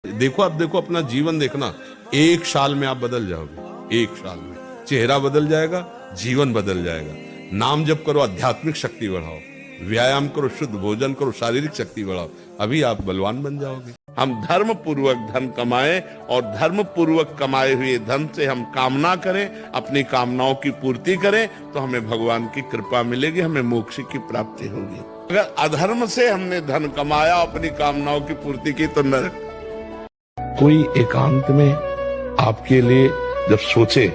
देखो, अब देखो अपना जीवन देखना, 1 साल में आप बदल जाओगे। 1 साल में चेहरा बदल जाएगा, जीवन बदल जाएगा। नाम जप करो, आध्यात्मिक शक्ति बढ़ाओ, व्यायाम करो, शुद्ध भोजन करो, शारीरिक शक्ति बढ़ाओ, अभी आप बलवान बन जाओगे। हम धर्म पूर्वक धन कमाएं और धर्म पूर्वक कमाए हुए धन से हम कामना करें, अपनी कामनाओं की पूर्ति करें, तो हमें भगवान की कृपा मिलेगी, हमें मोक्ष की प्राप्ति होगी। अगर अधर्म से हमने धन कमाया, अपनी कामनाओं की पूर्ति की, तो नरक। कोई एकांत में आपके लिए जब सोचे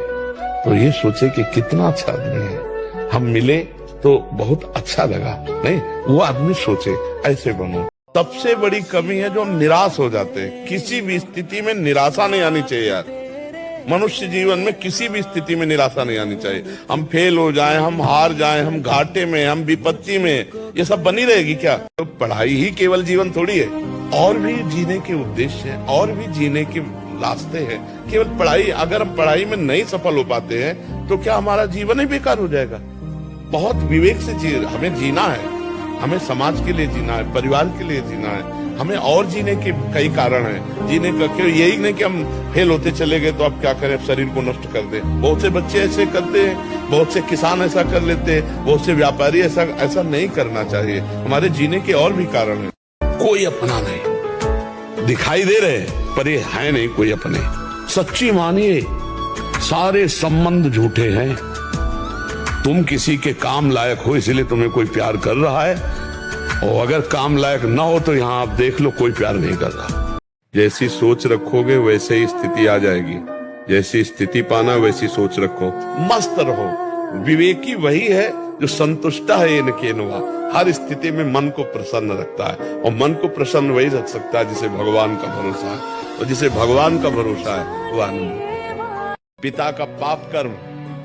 तो ये सोचे कि कितना अच्छा आदमी है, हम मिले तो बहुत अच्छा लगा, नहीं वो आदमी सोचे ऐसे बनो। सबसे बड़ी कमी है जो हम निराश हो जाते हैं। किसी भी स्थिति में निराशा नहीं आनी चाहिए यार। मनुष्य जीवन में किसी भी स्थिति में निराशा नहीं आनी चाहिए। हम फेल हो जाएं, हम हार जाएं, हम घाटे में, हम विपत्ति में, ये सब बनी रहेगी क्या? तो पढ़ाई ही केवल जीवन थोड़ी है, और भी जीने के उद्देश्य है, और भी जीने के रास्ते हैं। केवल पढ़ाई, अगर हम पढ़ाई में नहीं सफल हो पाते हैं तो क्या हमारा जीवन ही बेकार हो जाएगा? बहुत विवेक से हमें जीना है, हमें समाज के लिए जीना है, परिवार के लिए जीना है, हमें और जीने के कई कारण हैं। जीने का क्यों यही नहीं कि हम फेल होते चले गए तो अब क्या करें, शरीर को नष्ट कर दे। बहुत से बच्चे ऐसे करते हैं, बहुत से किसान ऐसा कर लेते हैं, बहुत से व्यापारी ऐसा नहीं करना चाहिए। हमारे जीने के और भी कारण हैं। कोई अपना नहीं दिखाई दे रहे, पर ये है नहीं कोई अपने। सच्ची मानिए, सारे संबंध झूठे हैं। तुम किसी के काम लायक हो इसलिए तुम्हें कोई प्यार कर रहा है, और अगर काम लायक ना हो तो यहाँ आप देख लो कोई प्यार नहीं कर रहा। जैसी सोच रखोगे वैसे ही स्थिति आ जाएगी। जैसी स्थिति पाना वैसी सोच रखो, मस्त रहो। विवेकी वही है जो संतुष्ट है इनके नुआ, हर स्थिति में मन को प्रसन्न रखता है। और मन को प्रसन्न वही रख सकता है जिसे भगवान का भरोसा है, और जिसे भगवान का भरोसा है वो आनंद। पिता का पाप कर्म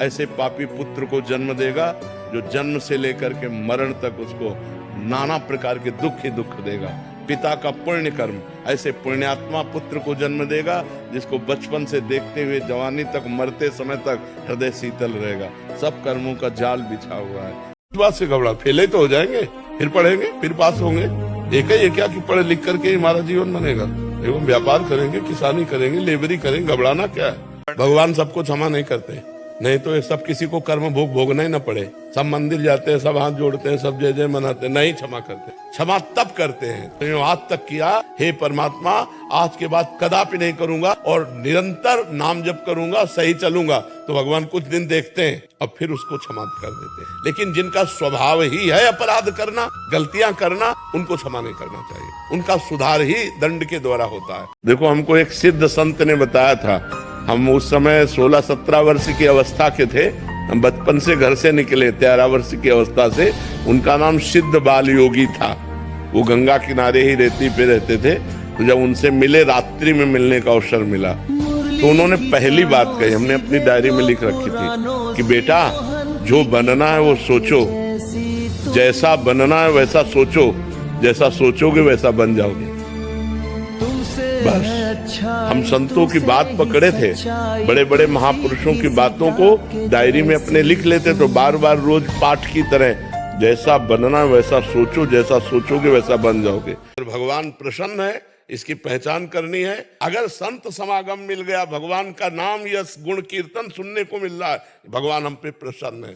ऐसे पापी पुत्र को जन्म देगा जो जन्म से लेकर के मरण तक उसको नाना प्रकार के दुख ही दुख देगा। पिता का पुण्य कर्म ऐसे पुण्यात्मा पुत्र को जन्म देगा जिसको बचपन से देखते हुए जवानी तक, मरते समय तक हृदय शीतल रहेगा। सब कर्मों का जाल बिछा हुआ है। इस बात से घबरा, फेले तो हो जाएंगे, फिर पढ़ेंगे, फिर पास होंगे। एक ही क्या कि पढ़ लिख करके हमारा जीवन बनेगा? एवं व्यापार करेंगे, किसानी करेंगे, लेबरी करेंगे, घबराना क्या है? भगवान सबको क्षमा नहीं करते, नहीं तो ये सब किसी को कर्म भोग भोगना ही ना पड़े। सब मंदिर जाते हैं, सब हाथ जोड़ते हैं, सब जय जय मनाते हैं, नहीं क्षमा करते। क्षमा तब करते हैं तो आज तक किया, हे परमात्मा आज के बाद कदापि नहीं करूंगा और निरंतर नाम जप करूंगा, सही चलूंगा, तो भगवान कुछ दिन देखते हैं और फिर उसको क्षमा कर देते हैं। लेकिन जिनका स्वभाव ही है अपराध करना, गलतियां करना, उनको क्षमा नहीं करना चाहिए। उनका सुधार ही दंड के द्वारा होता है। देखो, हमको एक सिद्ध संत ने बताया था, हम उस समय 16-17 वर्ष की अवस्था के थे, हम बचपन से घर से निकले 13 वर्ष की अवस्था से। उनका नाम सिद्ध बाल योगी था। वो गंगा किनारे ही रेती पे रहते थे। तो जब उनसे मिले, रात्रि में मिलने का अवसर मिला, तो उन्होंने पहली बात कही, हमने अपनी डायरी में लिख रखी थी कि बेटा जो बनना है वो सोचो, जैसा बनना है वैसा सोचो, जैसा सोचोगे वैसा बन जाओगे। बस हम संतों की बात पकड़े थे, बड़े बड़े महापुरुषों की बातों को डायरी में अपने लिख लेते, तो बार बार रोज पाठ की तरह, जैसा बनना वैसा सोचो, जैसा सोचोगे वैसा बन जाओगे। भगवान प्रसन्न है, इसकी पहचान करनी है। अगर संत समागम मिल गया, भगवान का नाम, यश, गुण, कीर्तन सुनने को मिल रहा है, भगवान हम पे प्रसन्न है।